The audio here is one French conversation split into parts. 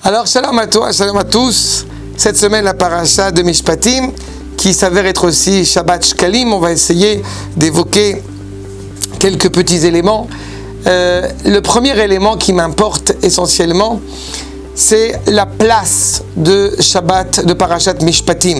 Alors, shalom à toi, shalom à tous. Cette semaine, la paracha de Mishpatim, qui s'avère être aussi Shabbat Shkalim. On va essayer d'évoquer quelques petits éléments. Le premier élément qui m'importe essentiellement, c'est la place de Shabbat, de parachat Mishpatim.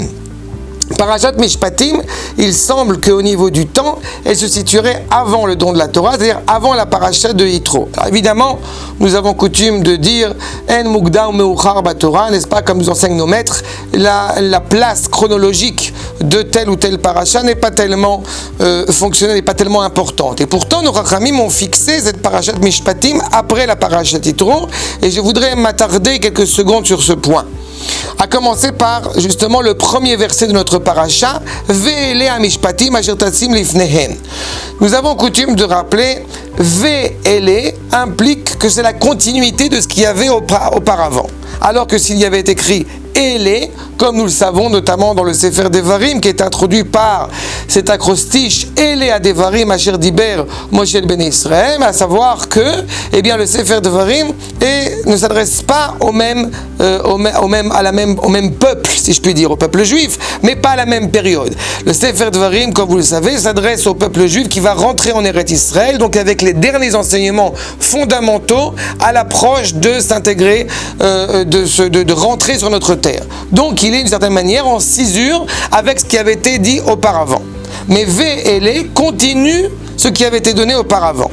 Parashat Mishpatim, il semble qu'au niveau du temps, elle se situerait avant le don de la Torah, c'est-à-dire avant la paracha de Yitro. Alors évidemment, nous avons coutume de dire En Mugdar Meuchar Batorah, n'est-ce pas, comme nous enseignent nos maîtres, la place chronologique de telle ou telle paracha n'est pas tellement fonctionnelle, n'est pas tellement importante. Et pourtant, nos Rachamim ont fixé cette parashat Mishpatim après la paracha Yitro, et je voudrais m'attarder quelques secondes sur ce point. À commencer par justement le premier verset de notre paracha, Ve'ele amishpatim asher tasim lifnehen. Nous avons coutume de rappeler, Ve'ele implique que c'est la continuité de ce qu'il y avait auparavant. Alors que s'il y avait écrit Ele, comme nous le savons notamment dans le Sefer Devarim qui est introduit par cet acrostiche Ele à Devarim Asher Diber Moshe ben Israël, à savoir que le Sefer Devarim ne s'adresse pas au même peuple, si je puis dire, au peuple juif, mais pas à la même période. Le Sefer Devarim, comme vous le savez, s'adresse au peuple juif qui va rentrer en Eretz Israël, donc avec les enseignements fondamentaux à l'approche de s'intégrer, de rentrer sur notre terre. Donc il est d'une certaine manière en cisure avec ce qui avait été dit auparavant. Mais Ve'ele continue ce qui avait été donné auparavant.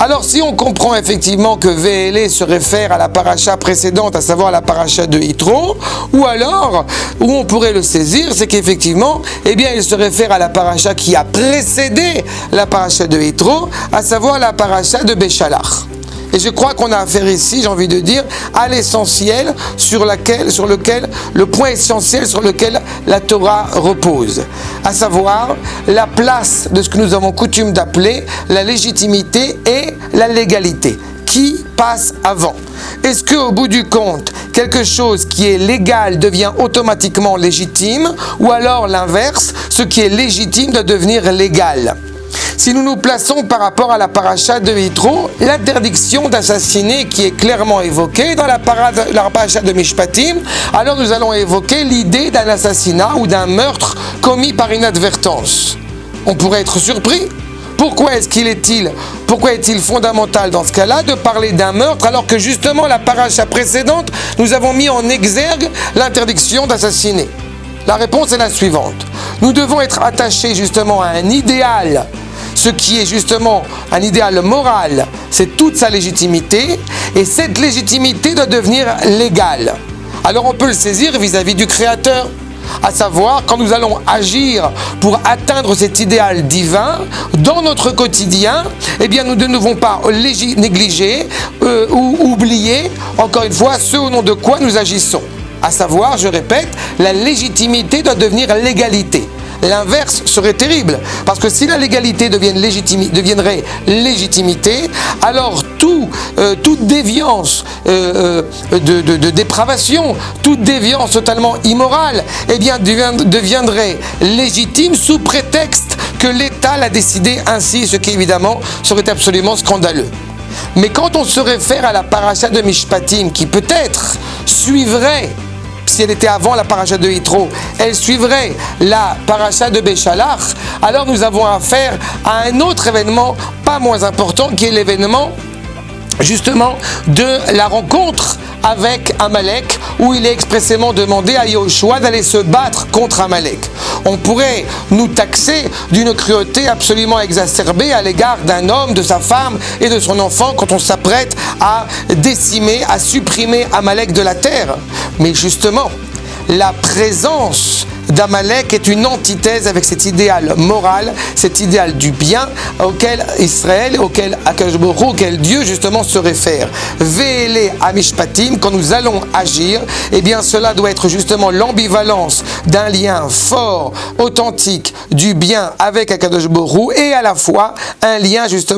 Alors si on comprend effectivement que Ve'ele se réfère à la paracha précédente, à savoir la paracha de Yitro, ou alors, où on pourrait le saisir, c'est qu'effectivement, il se réfère à la paracha qui a précédé la paracha de Yitro, à savoir la paracha de Béchalach. Et je crois qu'on a affaire ici, j'ai envie de dire, à l'essentiel le point essentiel sur lequel la Torah repose. À savoir, la place de ce que nous avons coutume d'appeler la légitimité et la légalité. Qui passe avant? Est-ce qu'au bout du compte, quelque chose qui est légal devient automatiquement légitime, ou alors l'inverse, ce qui est légitime doit devenir légal? Si nous nous plaçons par rapport à la paracha de Yitro, l'interdiction d'assassiner qui est clairement évoquée dans la paracha de Mishpatim, alors nous allons évoquer l'idée d'un assassinat ou d'un meurtre commis par inadvertance. On pourrait être surpris. Pourquoi est-il fondamental dans ce cas-là de parler d'un meurtre alors que justement la paracha précédente, nous avons mis en exergue l'interdiction d'assassiner? La réponse est la suivante. Nous devons être attachés justement à un idéal. Ce qui est justement un idéal moral, c'est toute sa légitimité, et cette légitimité doit devenir légale. Alors on peut le saisir vis-à-vis du Créateur, à savoir quand nous allons agir pour atteindre cet idéal divin dans notre quotidien, nous ne devons pas négliger ou oublier, encore une fois, ce au nom de quoi nous agissons. À savoir, je répète, la légitimité doit devenir légalité. L'inverse serait terrible, parce que si la légalité deviendrait légitimité, alors toute déviance de dépravation, toute déviance totalement immorale, deviendrait légitime sous prétexte que l'État l'a décidé ainsi, ce qui évidemment serait absolument scandaleux. Mais quand on se réfère à la paracha de Mishpatim, qui peut-être suivrait, si elle était avant la paracha de Yitro, elle suivrait la paracha de Béchalach, alors nous avons affaire à un autre événement pas moins important, qui est l'événement justement de la rencontre avec Amalek, où il est expressément demandé à Yoshua d'aller se battre contre Amalek. On pourrait nous taxer d'une cruauté absolument exacerbée à l'égard d'un homme, de sa femme et de son enfant quand on s'apprête à décimer, à supprimer Amalek de la terre. Mais justement, la présence d'Amalek est une antithèse avec cet idéal moral, cet idéal du bien auquel Israël, auquel Akadosh Baruch Hu, auquel Dieu justement se réfère. Ve'ele amishpatim, quand nous allons agir, cela doit être justement l'ambivalence d'un lien fort, authentique, du bien avec Akadosh Baruch Hu, et à la fois un lien justement